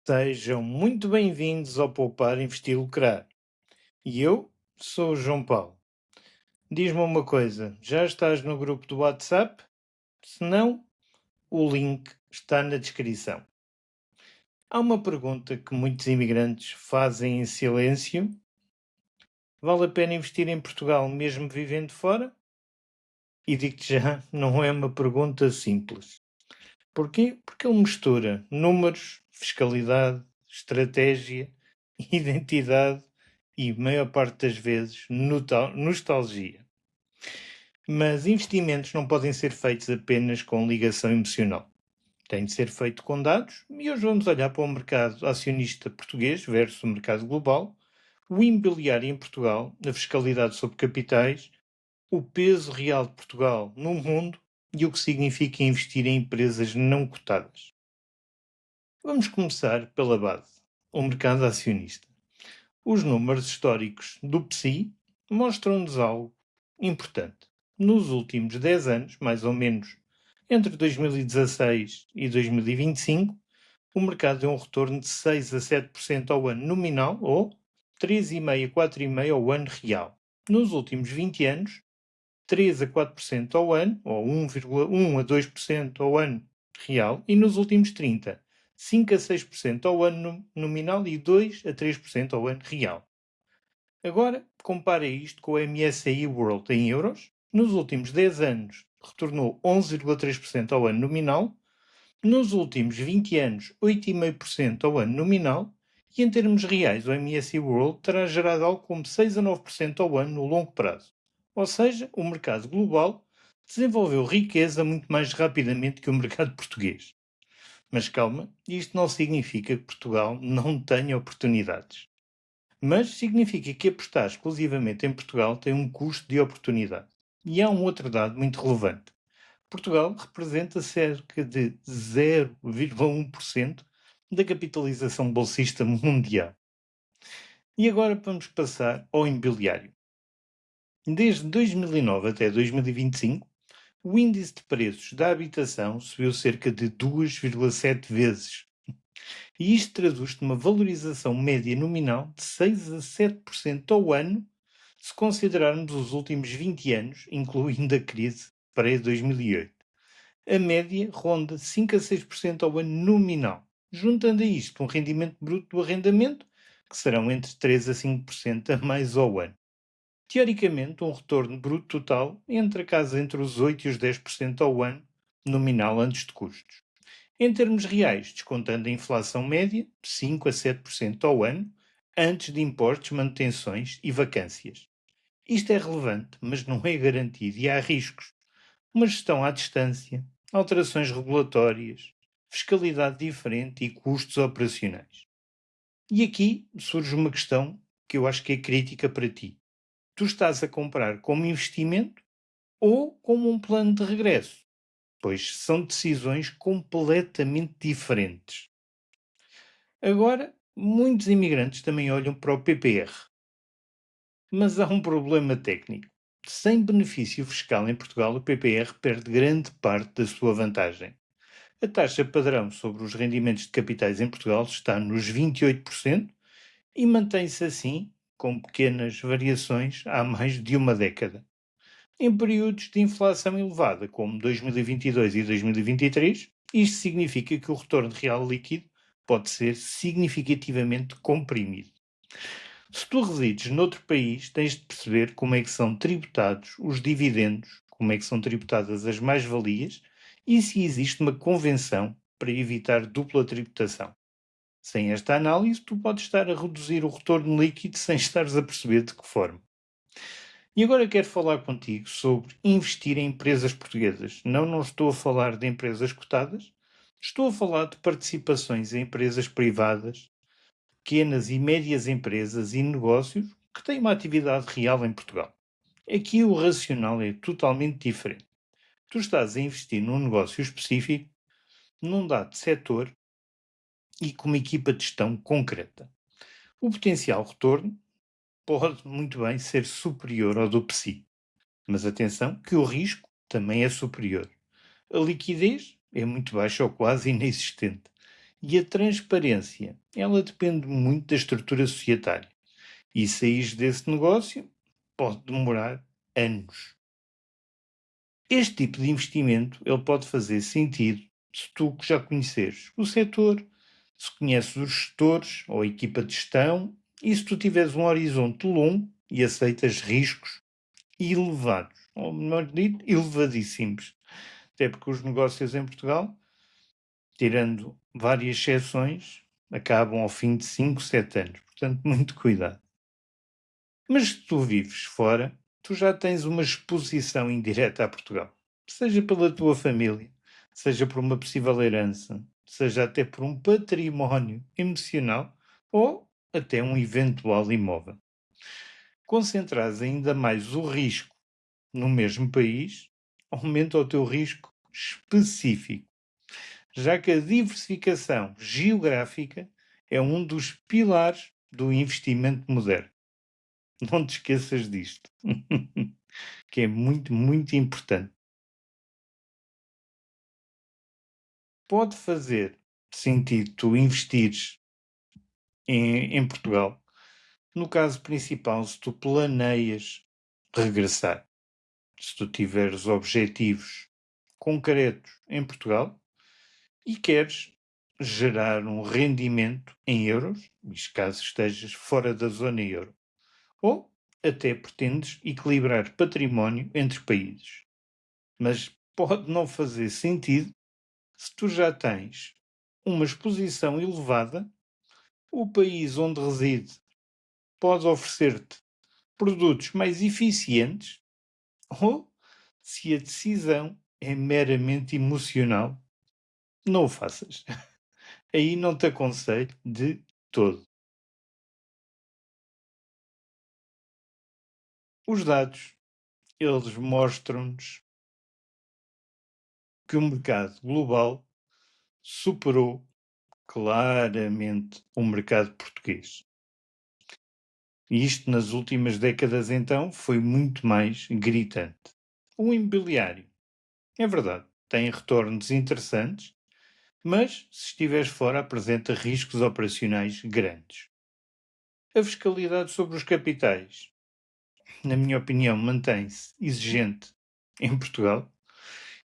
Sejam muito bem-vindos ao Poupar, Investir, Lucrar. E eu sou o João Paulo. Diz-me uma coisa, já estás no grupo do WhatsApp? Se não, o link está na descrição. Há uma pergunta que muitos imigrantes fazem em silêncio. Vale a pena investir em Portugal mesmo vivendo fora? E digo-te já, não é uma pergunta simples. Porquê? Porque ele mistura números, fiscalidade, estratégia, identidade e, maior parte das vezes, nostalgia. Mas investimentos não podem ser feitos apenas com ligação emocional. Tem de ser feito com dados e hoje vamos olhar para o mercado acionista português versus o mercado global, o imobiliário em Portugal, a fiscalidade sobre capitais, o peso real de Portugal no mundo e o que significa investir em empresas não cotadas. Vamos começar pela base, o mercado acionista. Os números históricos do PSI mostram-nos algo importante. Nos últimos 10 anos, mais ou menos entre 2016 e 2025, o mercado deu um retorno de 6 a 7% ao ano nominal ou 3,5% a 4,5% ao ano real. Nos últimos 20 anos, 3 a 4% ao ano, ou 1,1 a 2% ao ano real, e nos últimos 30, 5 a 6% ao ano nominal e 2 a 3% ao ano real. Agora, compare isto com o MSCI World em euros. Nos últimos 10 anos, retornou 11,3% ao ano nominal. Nos últimos 20 anos, 8,5% ao ano nominal. E em termos reais, o MSCI World terá gerado algo como 6 a 9% ao ano no longo prazo. Ou seja, o mercado global desenvolveu riqueza muito mais rapidamente que o mercado português. Mas calma, isto não significa que Portugal não tenha oportunidades. Mas significa que apostar exclusivamente em Portugal tem um custo de oportunidade. E há um outro dado muito relevante. Portugal representa cerca de 0,1% da capitalização bolsista mundial. E agora vamos passar ao imobiliário. Desde 2009 até 2025, o índice de preços da habitação subiu cerca de 2,7 vezes. E isto traduz-se numa valorização média nominal de 6 a 7% ao ano, se considerarmos os últimos 20 anos, incluindo a crise pré-2008. A média ronda 5 a 6% ao ano nominal, juntando a isto um rendimento bruto do arrendamento, que serão entre 3 a 5% a mais ao ano. Teoricamente, um retorno bruto total entre a casa entre os 8 e os 10% ao ano, nominal antes de custos. Em termos reais, descontando a inflação média, 5 a 7% ao ano, antes de impostos, manutenções e vacâncias. Isto é relevante, mas não é garantido e há riscos. Uma gestão à distância, alterações regulatórias, fiscalidade diferente e custos operacionais. E aqui surge uma questão que eu acho que é crítica para ti. Tu estás a comprar como investimento ou como um plano de regresso? Pois são decisões completamente diferentes. Agora, muitos imigrantes também olham para o PPR, mas há um problema técnico. Sem benefício fiscal em Portugal, o PPR perde grande parte da sua vantagem. A taxa padrão sobre os rendimentos de capitais em Portugal está nos 28% e mantém-se assim, com pequenas variações, há mais de uma década. Em períodos de inflação elevada, como 2022 e 2023, isto significa que o retorno real líquido pode ser significativamente comprimido. Se tu resides noutro país, tens de perceber como é que são tributados os dividendos, como é que são tributadas as mais-valias e se existe uma convenção para evitar dupla tributação. Sem esta análise, tu podes estar a reduzir o retorno líquido sem estares a perceber de que forma. E agora quero falar contigo sobre investir em empresas portuguesas. Não estou a falar de empresas cotadas, estou a falar de participações em empresas privadas, pequenas e médias empresas e negócios que têm uma atividade real em Portugal. Aqui o racional é totalmente diferente. Tu estás a investir num negócio específico, num dado setor e com uma equipa de gestão concreta. O potencial retorno pode muito bem ser superior ao do PSI. Mas atenção que o risco também é superior. A liquidez é muito baixa ou quase inexistente. E a transparência, ela depende muito da estrutura societária. E sair desse negócio pode demorar anos. Este tipo de investimento ele pode fazer sentido se tu já conheceres o setor, se conheces os gestores ou a equipa de gestão e se tu tiveres um horizonte longo e aceitas riscos elevados, ou melhor dito, elevadíssimos. Até porque os negócios em Portugal, tirando várias exceções, acabam ao fim de 5, 7 anos. Portanto, muito cuidado. Mas se tu vives fora, tu já tens uma exposição indireta a Portugal. Seja pela tua família, seja por uma possível herança, seja até por um património emocional ou até um eventual imóvel. Concentrares ainda mais o risco no mesmo país aumenta o teu risco específico, já que a diversificação geográfica é um dos pilares do investimento moderno. Não te esqueças disto, que é muito, muito importante. Pode fazer sentido tu investires em Portugal, no caso principal, se tu planeias regressar, se tu tiveres objetivos concretos em Portugal e queres gerar um rendimento em euros, isto caso estejas fora da zona euro, ou até pretendes equilibrar património entre países. Mas pode não fazer sentido se tu já tens uma exposição elevada, o país onde reside pode oferecer-te produtos mais eficientes ou se a decisão é meramente emocional, não o faças. Aí não te aconselho de todo. Os dados, eles mostram-nos que o mercado global superou claramente o mercado português. E isto nas últimas décadas, então, foi muito mais gritante. O imobiliário, é verdade, tem retornos interessantes, mas se estiveres fora apresenta riscos operacionais grandes. A fiscalidade sobre os capitais, na minha opinião, mantém-se exigente em Portugal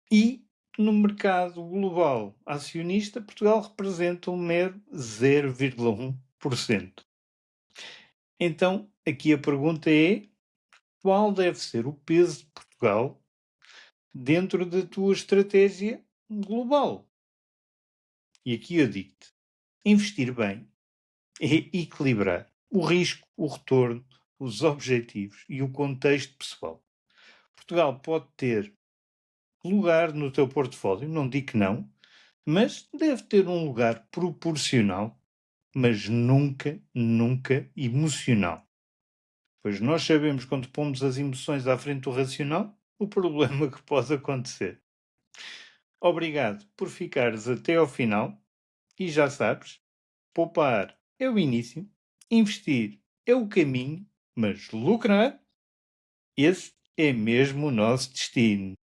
e no mercado global acionista, Portugal representa um mero 0,1%. Então, aqui a pergunta é: qual deve ser o peso de Portugal dentro da tua estratégia global? E aqui eu digo-te: investir bem é equilibrar o risco, o retorno, os objetivos e o contexto pessoal. Portugal pode ter lugar no teu portfólio, não digo que não, mas deve ter um lugar proporcional, mas nunca, nunca emocional. Pois nós sabemos quando pomos as emoções à frente do racional, o problema que pode acontecer. Obrigado por ficares até ao final e já sabes, poupar é o início, investir é o caminho, mas lucrar, esse é mesmo o nosso destino.